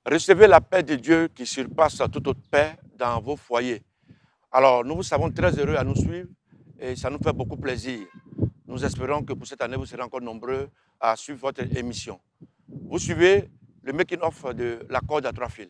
Recevez la paix de Dieu qui surpasse toute autre paix dans vos foyers. Alors, nous vous savons très heureux à nous suivre et ça nous fait beaucoup plaisir. Nous espérons que pour cette année, vous serez encore nombreux à suivre votre émission. Vous suivez le making-of de la corde à 3 fils.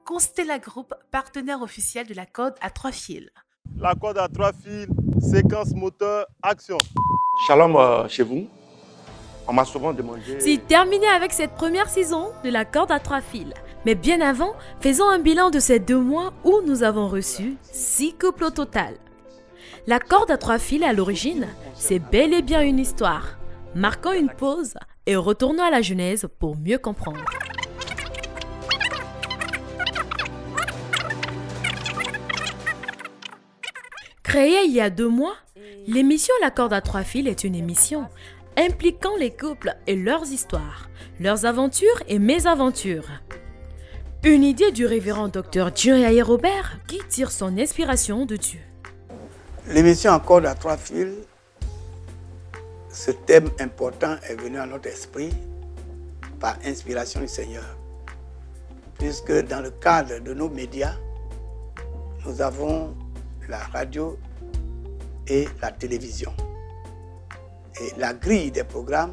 Constella Group, partenaire officiel de la corde à 3 fils. La corde à 3 fils, séquence moteur, action. Shalom chez vous. On m'a souvent demandé... C'est terminé avec cette première saison de la corde à 3 fils. Mais bien avant, faisons un bilan de ces 2 mois où nous avons reçu 6 couples au total. La corde à 3 fils à l'origine, c'est bel et bien une histoire. Marquons une pause et retournons à la genèse pour mieux comprendre. Créée il y a 2 mois, l'émission La corde à 3 fils est une émission impliquant les couples et leurs histoires, leurs aventures et mésaventures. Une idée du révérend Dr Djuriaye Robert qui tire son inspiration de Dieu. L'émission En corde à 3 fils, ce thème important est venu à notre esprit par inspiration du Seigneur. Puisque dans le cadre de nos médias, nous avons la radio et la télévision. Et la grille des programmes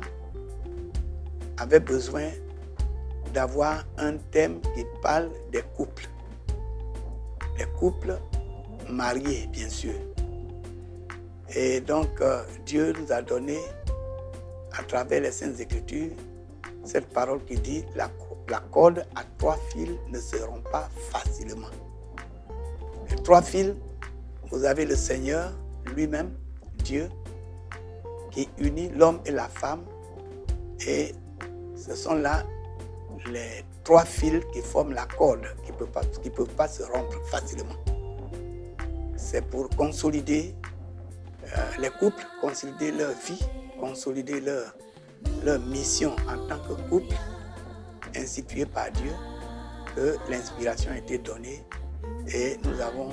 avait besoin d'avoir un thème qui parle des couples mariés, bien sûr. Et donc, Dieu nous a donné, à travers les Saintes Écritures, cette parole qui dit « La corde à 3 fils ne se rompt pas facilement ». Les 3 fils, vous avez le Seigneur lui-même, Dieu, qui unit l'homme et la femme. Et ce sont là les 3 fils qui forment la corde, qui ne peuvent pas se rompre facilement. C'est pour consolider les couples, consolider leur vie, consolider leur mission en tant que couple, instituée par Dieu, que l'inspiration a été donnée et nous avons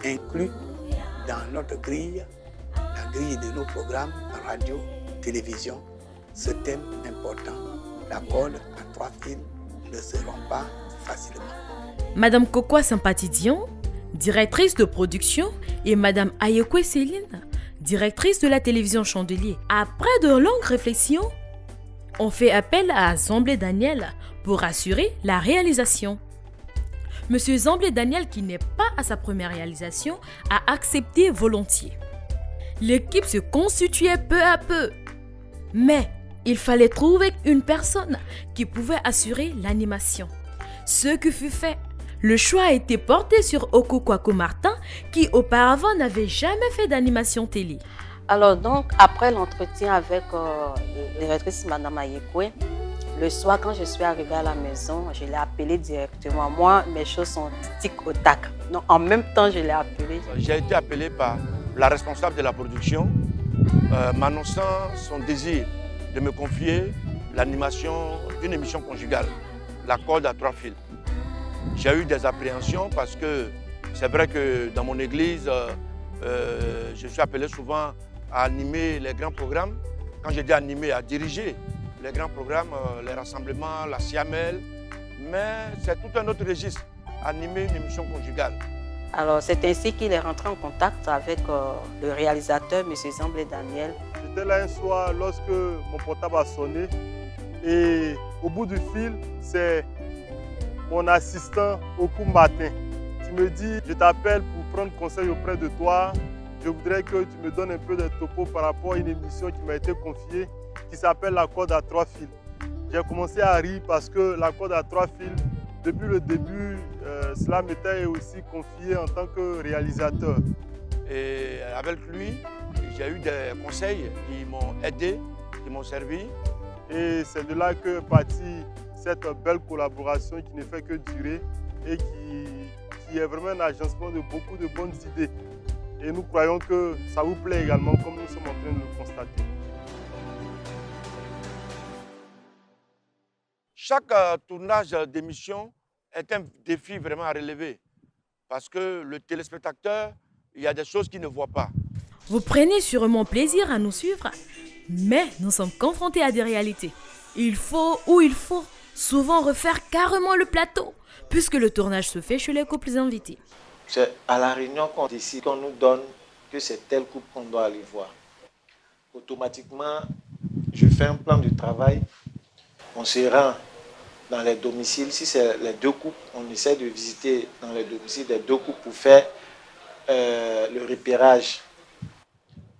inclus dans notre grille, la grille de nos programmes, radio, télévision, ce thème important, la corde à 3 fils ne se rompt pas facilement. Madame Kokwa Sympathie Dion, directrice de production, et Madame Ayekwe Céline, directrice de la télévision Chandelier. Après de longues réflexions, on fait appel à Zamblé Daniel pour assurer la réalisation. Monsieur Zamblé Daniel, qui n'est pas à sa première réalisation, a accepté volontiers. L'équipe se constituait peu à peu. Mais il fallait trouver une personne qui pouvait assurer l'animation. Ce qui fut fait. Le choix a été porté sur Okoukwako Martin, qui auparavant n'avait jamais fait d'animation télé. Alors donc, après l'entretien avec la directrice Madame Ayekwe, le soir, quand je suis arrivée à la maison, je l'ai appelée directement. Moi, mes choses sont tic au tac. Donc, en même temps, je l'ai appelée. J'ai été appelé par la responsable de la production, m'annonçant son désir de me confier l'animation d'une émission conjugale, La corde à 3 fils. J'ai eu des appréhensions parce que c'est vrai que dans mon église, je suis appelé souvent à animer les grands programmes. Quand je dis animer, à diriger les grands programmes, les rassemblements, la siamelle, mais c'est tout un autre registre, animer une émission conjugale. Alors c'est ainsi qu'il est rentré en contact avec le réalisateur, M. Zamblé Daniel. J'étais là un soir lorsque mon portable a sonné et au bout du fil, c'est mon assistant Okou Martin qui me dit « Je t'appelle pour prendre conseil auprès de toi. Je voudrais que tu me donnes un peu de topo par rapport à une émission qui m'a été confiée qui s'appelle La corde à 3 fils. » J'ai commencé à rire parce que La corde à 3 fils, depuis le début, cela m'était aussi confié en tant que réalisateur. Et avec lui, j'ai eu des conseils qui m'ont aidé, qui m'ont servi. Et c'est de là que partit cette belle collaboration qui ne fait que durer et qui est vraiment un agencement de beaucoup de bonnes idées. Et nous croyons que ça vous plaît également, comme nous sommes en train de le constater. Chaque tournage d'émission est un défi vraiment à relever. Parce que le téléspectateur, il y a des choses qu'il ne voit pas. Vous prenez sûrement plaisir à nous suivre, mais nous sommes confrontés à des réalités. Il faut souvent refaire carrément le plateau, puisque le tournage se fait chez les couples invités. C'est à la réunion qu'on décide, qu'on nous donne que c'est tel couple qu'on doit aller voir. Automatiquement, je fais un plan de travail, on se rend dans les domiciles. Si c'est les deux couples, on essaie de visiter dans les domiciles des deux couples pour faire le repérage.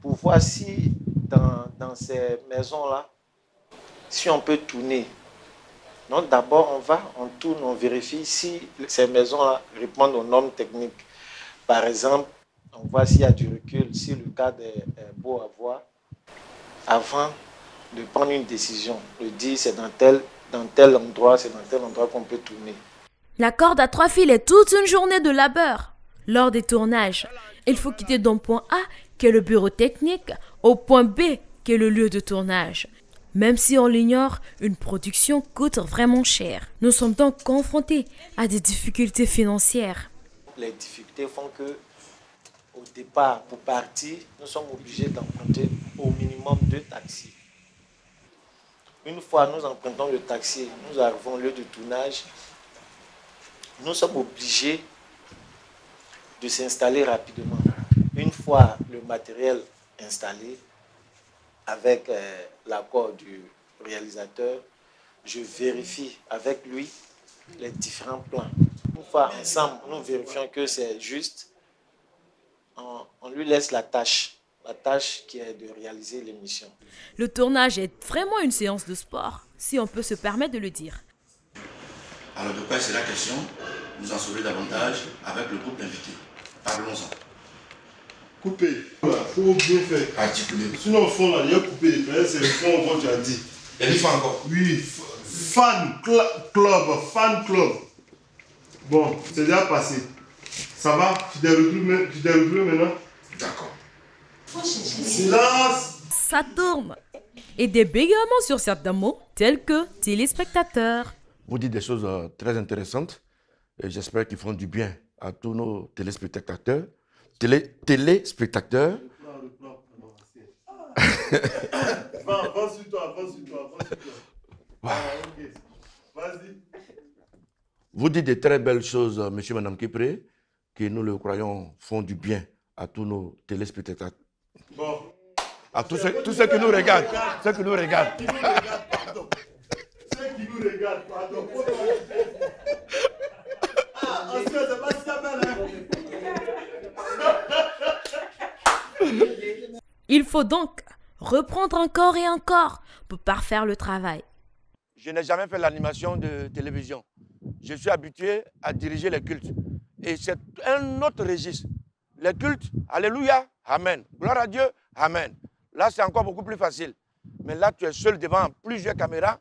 Pour voir si dans ces maisons-là, si on peut tourner. Donc d'abord, on tourne, on vérifie si ces maisons-là répondent aux normes techniques. Par exemple, on voit s'il y a du recul, si le cadre est beau à voir, avant de prendre une décision, de dire c'est dans tel endroit, c'est dans tel endroit qu'on peut tourner. La corde à 3 fils est toute une journée de labeur. Lors des tournages, il faut quitter d'un point A, qui est le bureau technique, au point B, qui est le lieu de tournage. Même si on l'ignore, une production coûte vraiment cher. Nous sommes donc confrontés à des difficultés financières. Les difficultés font que, au départ, pour partir, nous sommes obligés d'emprunter au minimum 2 taxis. Une fois nous empruntons le taxi, nous arrivons au lieu de tournage, nous sommes obligés de s'installer rapidement. Une fois le matériel installé, avec l'accord du réalisateur, je vérifie avec lui les différents plans. Une fois ensemble, nous vérifions que c'est juste, on lui laisse la tâche qui est de réaliser l'émission. Le tournage est vraiment une séance de sport, si on peut se permettre de le dire. Alors de quoi c'est la question? Nous en saurons davantage avec le groupe invité. Parlons-en. Couper. Voilà, il faut bien faire. Articuler. Sinon, au fond, là, il y a coupé les frères, c'est le fond, comme tu as dit. Il y a des fois encore. Oui, fan club. Bon, c'est déjà passé. Ça va? Tu t'es retrouvé maintenant? D'accord. Silence! Ça tourne. Et des bégaiements sur certains mots, tels que téléspectateurs. Vous dites des choses très intéressantes et j'espère qu'ils feront du bien à tous nos téléspectateurs. Téléspectateurs. Va sur toi. Okay. Vas-y. Vous dites des très belles choses, monsieur et madame Kipré, qui nous le croyons font du bien à tous nos téléspectateurs. Bon. À tous ceux qui nous regardent. Ceux qui nous regardent. Pardon. Ceux qui nous regardent, pardon. Ah, on se c'est pas si mal, hein? Il faut donc reprendre encore et encore pour parfaire le travail. Je n'ai jamais fait l'animation de télévision. Je suis habitué à diriger les cultes. Et c'est un autre registre. Les cultes, alléluia, amen. Gloire à Dieu, amen. Là, c'est encore beaucoup plus facile. Mais là, tu es seul devant plusieurs caméras.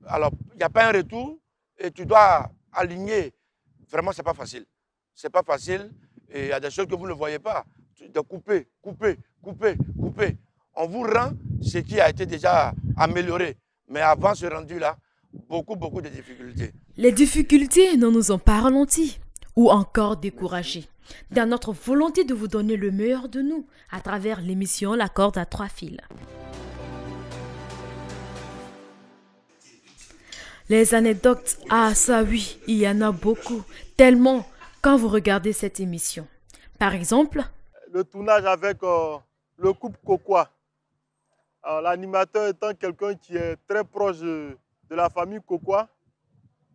Alors, il n'y a pas un retour et tu dois aligner. Vraiment, ce n'est pas facile. Ce n'est pas facile et il y a des choses que vous ne voyez pas. De couper. On vous rend ce qui a été déjà amélioré. Mais avant ce rendu-là, beaucoup de difficultés. Les difficultés ne nous ont pas ralentis ou encore découragés dans notre volonté de vous donner le meilleur de nous à travers l'émission La Corde à 3 fils. Les anecdotes, ah ça oui, il y en a beaucoup, tellement quand vous regardez cette émission. Par exemple, le tournage avec le couple Kokwa. L'animateur étant quelqu'un qui est très proche de la famille Kokwa,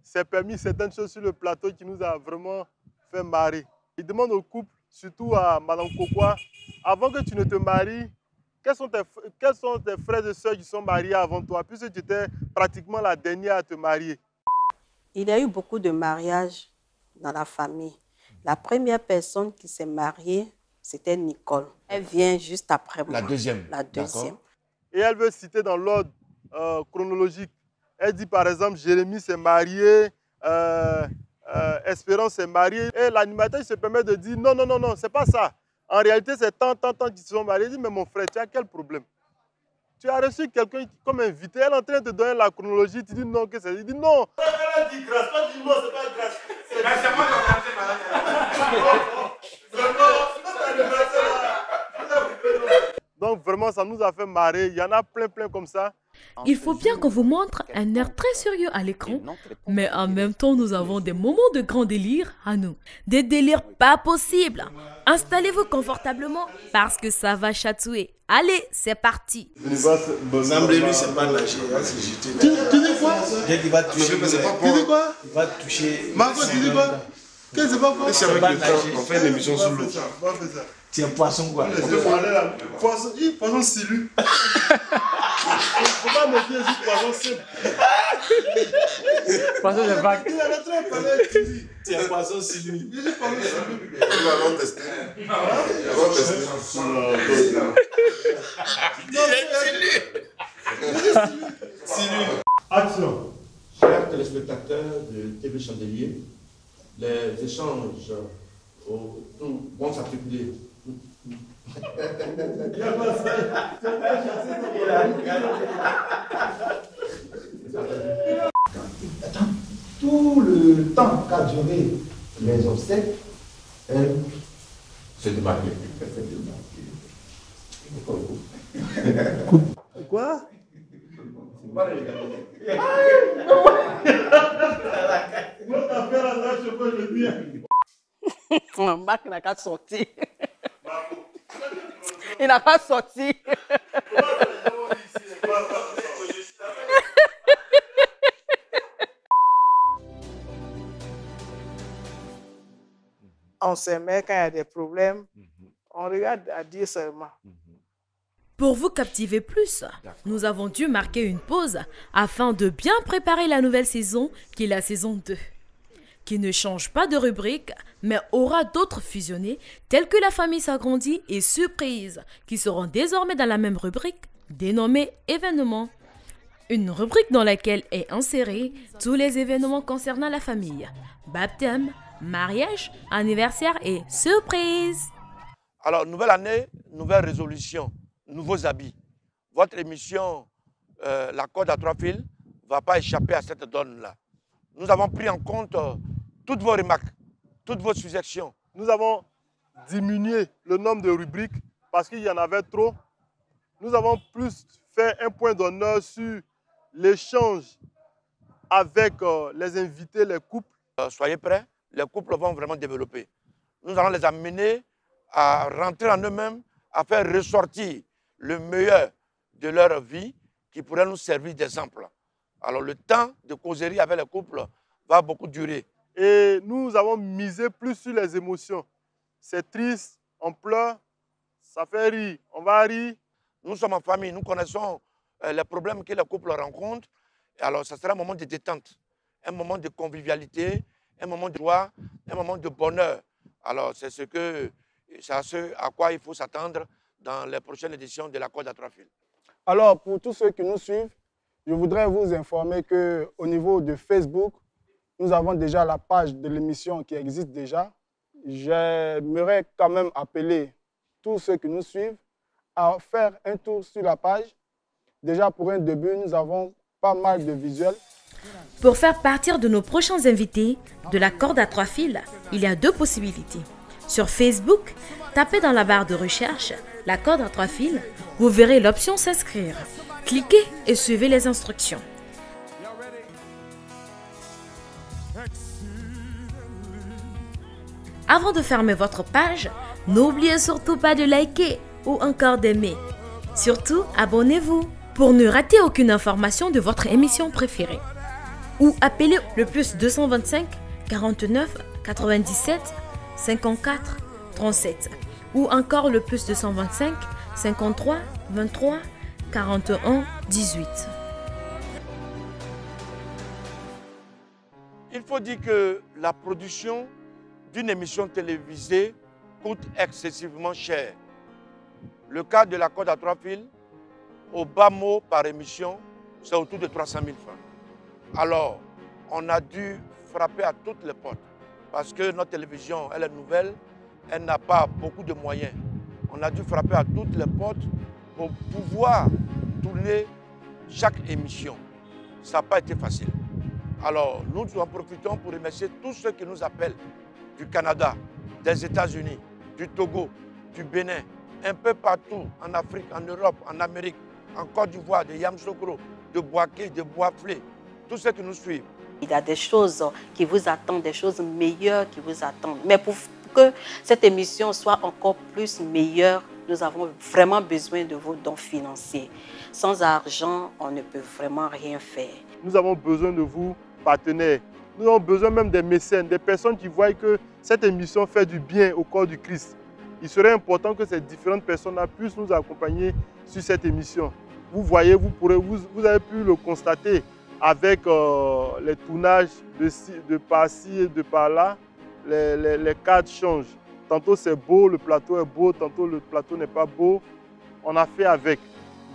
s'est permis certaines choses sur le plateau qui nous a vraiment fait marrer. Il demande au couple, surtout à Madame Kokwa, avant que tu ne te maries, quels sont tes frères et sœurs qui sont mariés avant toi, puisque tu étais pratiquement la dernière à te marier? Il y a eu beaucoup de mariages dans la famille. La première personne qui s'est mariée, c'était Nicole. Elle vient juste après moi. La deuxième. La deuxième. Et elle veut citer dans l'ordre chronologique. Elle dit par exemple, Jérémie s'est marié, Espérance s'est mariée. Et l'animateur se permet de dire non, c'est pas ça. En réalité, c'est tant qui se sont mariés. Je dis, mais mon frère, tu as quel problème? Tu as reçu quelqu'un comme invité, elle est en train de te donner la chronologie, tu dis non, que c'est. Il dit non. Elle a dit grâce, pas dit non, c'est pas grâce. C'est moi qui Donc vraiment, ça nous a fait marrer. Il y en a plein comme ça. Il faut bien qu'on vous montre un air très sérieux à l'écran, mais en même temps, nous avons des moments de grand délire à nous. Des délires pas possibles. Installez-vous confortablement parce que ça va chatouiller. Allez, c'est parti. Semblez-lui, c'est pas nager, c'est jeter. Tu dis quoi? Il va toucher. Tu dis quoi? Il va toucher. Marco, tu dis quoi? Qu'est-ce que c'est pas quoi? C'est avec le temps, on fait une émission sur l'eau. Tu es un poisson quoi? Poisson silu. Faut pas me dire juste poisson simple. Poisson de vague. Il est en train de parler. Tu es un poisson silu. Il dit poisson silu. Nous allons tester. Action. Chers téléspectateurs de TV Chandelier, les échanges vont s'articuler. Attends, tout le temps qu'a duré les obsèques, elle C'est démarqué. Quoi? Marc n'a qu'à sortir. Il n'a pas sorti. On s'aimait quand il y a des problèmes. On regarde à Dieu seulement. Pour vous captiver plus, nous avons dû marquer une pause afin de bien préparer la nouvelle saison qui est la saison 2, qui ne change pas de rubrique, mais aura d'autres fusionnés tels que La famille s'agrandit et Surprise, qui seront désormais dans la même rubrique dénommée Événements. Une rubrique dans laquelle est inséré tous les événements concernant la famille, baptême, mariage, anniversaire et surprise. Alors, nouvelle année, nouvelle résolution, nouveaux habits. Votre émission, La Corde à 3 fils, ne va pas échapper à cette donne-là. Nous avons pris en compte toutes vos remarques, toutes vos suggestions. Nous avons diminué le nombre de rubriques parce qu'il y en avait trop. Nous avons plus fait un point d'honneur sur l'échange avec les invités, les couples. Soyez prêts, les couples vont vraiment développer. Nous allons les amener à rentrer en eux-mêmes, à faire ressortir le meilleur de leur vie qui pourrait nous servir d'exemple. Alors le temps de causerie avec les couples va beaucoup durer. Et nous avons misé plus sur les émotions. C'est triste, on pleure, ça fait rire, on va rire. Nous sommes en famille, nous connaissons les problèmes que les couples rencontrent. Et alors ça sera un moment de détente, un moment de convivialité, un moment de joie, un moment de bonheur. Alors c'est ce à quoi il faut s'attendre dans les prochaines éditions de La Corde à 3 fils. Alors, pour tous ceux qui nous suivent, je voudrais vous informer qu'au niveau de Facebook, nous avons déjà la page de l'émission qui existe déjà. J'aimerais quand même appeler tous ceux qui nous suivent à faire un tour sur la page. Déjà, pour un début, nous avons pas mal de visuels. Pour faire partir de nos prochains invités de La Corde à 3 fils, il y a deux possibilités. Sur Facebook, tapez dans la barre de recherche La Corde à 3 fils, vous verrez l'option s'inscrire. Cliquez et suivez les instructions. Avant de fermer votre page, n'oubliez surtout pas de liker ou encore d'aimer. Surtout, abonnez-vous pour ne rater aucune information de votre émission préférée. Ou appelez le plus 225 49 97 54 37 ou encore le plus 225 53 23 41 18. Il faut dire que la production d'une émission télévisée coûte excessivement cher. Le cas de La Corde à 3 fils, au bas mot par émission, c'est autour de 300 000 francs. Alors, on a dû frapper à toutes les portes parce que notre télévision, elle est nouvelle elle n'a pas beaucoup de moyens. On a dû frapper à toutes les portes pour pouvoir tourner chaque émission. Ça n'a pas été facile. Alors, nous en profitons pour remercier tous ceux qui nous appellent du Canada, des États-Unis, du Togo, du Bénin, un peu partout, en Afrique, en Europe, en Amérique, en Côte d'Ivoire, de Yamoussoukro, de Boaké, de Boisflé, tous ceux qui nous suivent. Il y a des choses qui vous attendent, des choses meilleures qui vous attendent. Mais pour que cette émission soit encore plus meilleure, nous avons vraiment besoin de vos dons financiers. Sans argent, on ne peut vraiment rien faire. Nous avons besoin de vous, partenaires. Nous avons besoin même des mécènes, des personnes qui voient que cette émission fait du bien au corps du Christ. Il serait important que ces différentes personnes-là puissent nous accompagner sur cette émission. Vous voyez, vous avez pu le constater avec les tournages de par-ci et de par-là. Les cadres changent. Tantôt c'est beau, le plateau est beau, tantôt le plateau n'est pas beau. On a fait avec.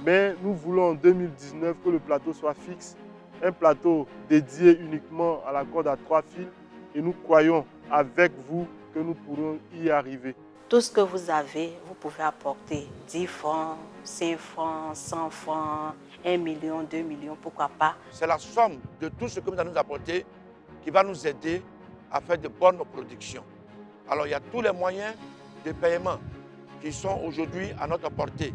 Mais nous voulons en 2019 que le plateau soit fixe, un plateau dédié uniquement à la corde à 3 fils. Et nous croyons avec vous que nous pourrons y arriver. Tout ce que vous avez, vous pouvez apporter 10 francs, 5 francs, 100 francs, 1 million, 2 millions, pourquoi pas. C'est la somme de tout ce que vous allez nous apporter qui va nous aider à faire de bonnes productions. Alors il y a tous les moyens de paiement qui sont aujourd'hui à notre portée.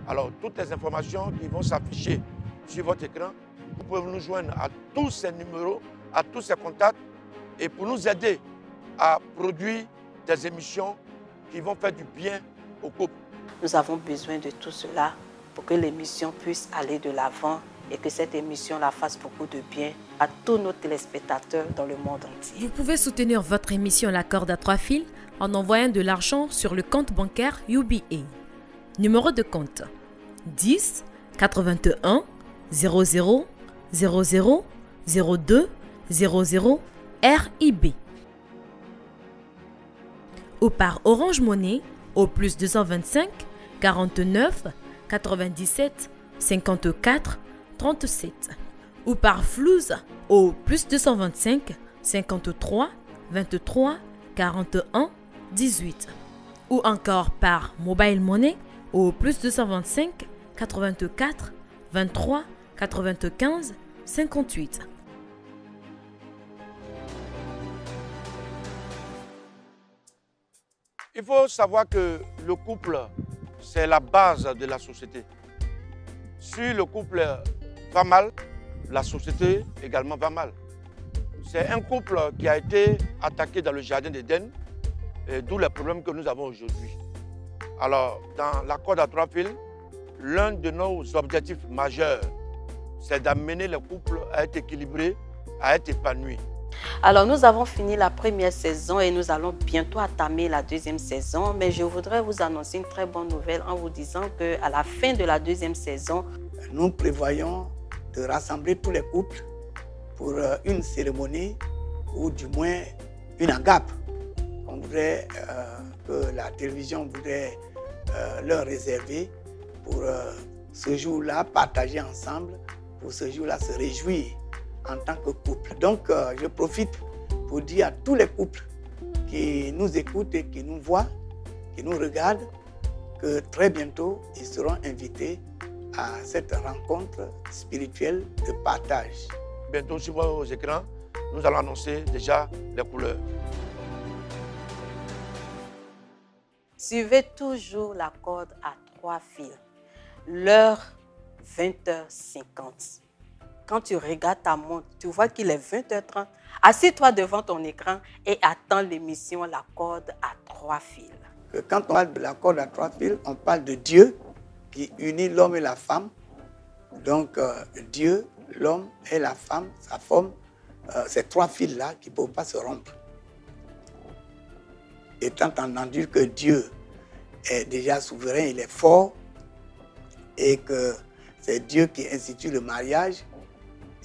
Alors toutes les informations qui vont s'afficher sur votre écran, vous pouvez nous joindre à tous ces numéros, à tous ces contacts et pour nous aider à produire des émissions qui vont faire du bien au couple. Nous avons besoin de tout cela pour que l'émission puisse aller de l'avant et que cette émission-là fasse beaucoup de bien à tous nos téléspectateurs dans le monde entier. Vous pouvez soutenir votre émission La Corde à 3 fils en envoyant de l'argent sur le compte bancaire UBA. Numéro de compte 10 81 00 00 02 00 RIB ou par Orange Money au plus 225 49 97 54 37 ou par Flouze au plus 225 53 23 41 18 ou encore par Mobile Money au plus 225 84 23 95 58. Il faut savoir que le couple, c'est la base de la société. Si le couple va mal, la société également va mal. C'est un couple qui a été attaqué dans le jardin d'Éden, d'où les problèmes que nous avons aujourd'hui. Alors, dans la corde à 3 fils, l'un de nos objectifs majeurs, c'est d'amener le couple à être équilibré, à être épanoui. Alors, nous avons fini la première saison et nous allons bientôt entamer la deuxième saison. Mais je voudrais vous annoncer une très bonne nouvelle en vous disant qu'à la fin de la deuxième saison, nous prévoyons de rassembler tous les couples pour une cérémonie ou du moins une agape qu'on voudrait, que la télévision voudrait leur réserver pour ce jour-là, partager ensemble, pour ce jour-là se réjouir en tant que couple. Donc, je profite pour dire à tous les couples qui nous écoutent et qui nous voient, qui nous regardent, que très bientôt, ils seront invités à cette rencontre spirituelle de partage. Bientôt sur vos écrans, nous allons annoncer déjà les couleurs. Suivez toujours la corde à 3 fils. L'heure 20h50. Quand tu regardes ta montre, tu vois qu'il est 20h30. Assieds-toi devant ton écran et attends l'émission La Corde à 3 fils. Quand on parle de la corde à 3 fils, on parle de Dieu qui unit l'homme et la femme. Donc Dieu, l'homme et la femme, ça forme ces 3 fils-là qui ne peuvent pas se rompre. Étant entendu que Dieu est déjà souverain, il est fort, et que c'est Dieu qui institue le mariage,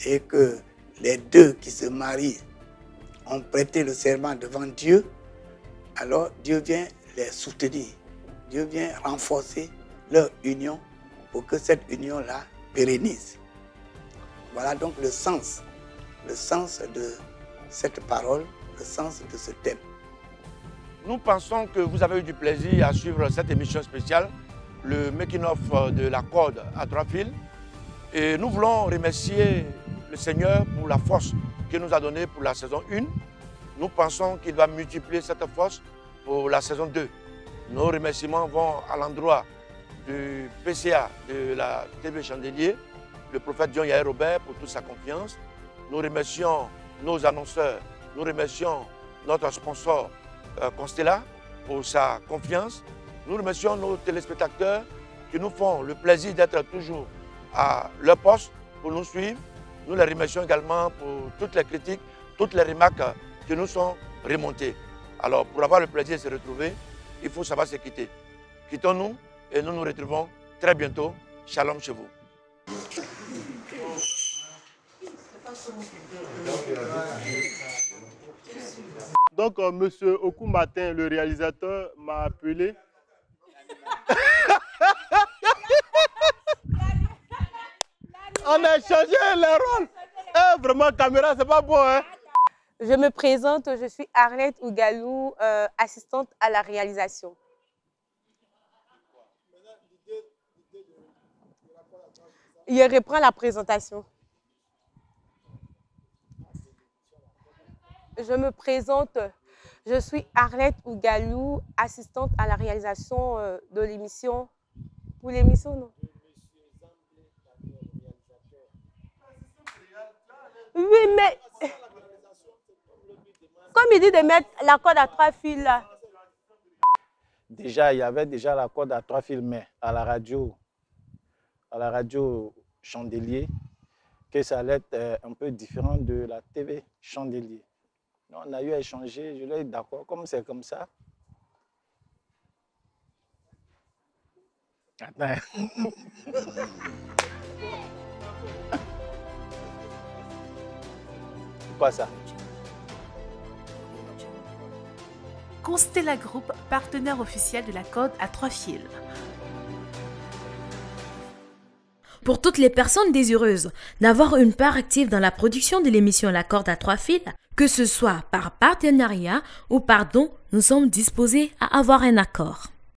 et que les deux qui se marient ont prêté le serment devant Dieu, alors Dieu vient les soutenir. Dieu vient renforcer leur union pour que cette union-là pérennise. Voilà donc le sens de cette parole, le sens de ce thème. Nous pensons que vous avez eu du plaisir à suivre cette émission spéciale, le making-of de la corde à 3 fils. Et nous voulons remercier le Seigneur pour la force qu'il nous a donnée pour la saison 1. Nous pensons qu'il va multiplier cette force pour la saison 2. Nos remerciements vont à l'endroit du PCA de la TV Chandelier, le prophète John Yair Robert pour toute sa confiance. Nous remercions nos annonceurs, nous remercions notre sponsor Constella pour sa confiance. Nous remercions nos téléspectateurs qui nous font le plaisir d'être toujours à leur poste pour nous suivre. Nous les remercions également pour toutes les critiques, toutes les remarques qui nous sont remontées. Alors, pour avoir le plaisir de se retrouver, il faut savoir se quitter. Quittons-nous et nous nous retrouvons très bientôt. Shalom chez vous. Donc, monsieur Okumbatin, le réalisateur, m'a appelé. On a changé les rôles. Vraiment, caméra, c'est pas bon, hein? Je me présente, je suis Arlette Ougalou, assistante à la réalisation. Il reprend la présentation. Je me présente, je suis Arlette Ougalou, assistante à la réalisation de l'émission. Pour l'émission, non? Oui, mais comme il dit de mettre la corde à 3 fils là. Déjà, il y avait déjà la corde à 3 fils, mais à la radio Chandelier, que ça allait être un peu différent de la TV Chandelier. On a eu à échanger, je l'ai dit d'accord, comme c'est comme ça. Attends. Quoi ça? Constella Group, partenaire officiel de la corde à 3 fils. Pour toutes les personnes désireuses d'avoir une part active dans la production de l'émission La corde à 3 fils, que ce soit par partenariat ou par don, nous sommes disposés à avoir un accord.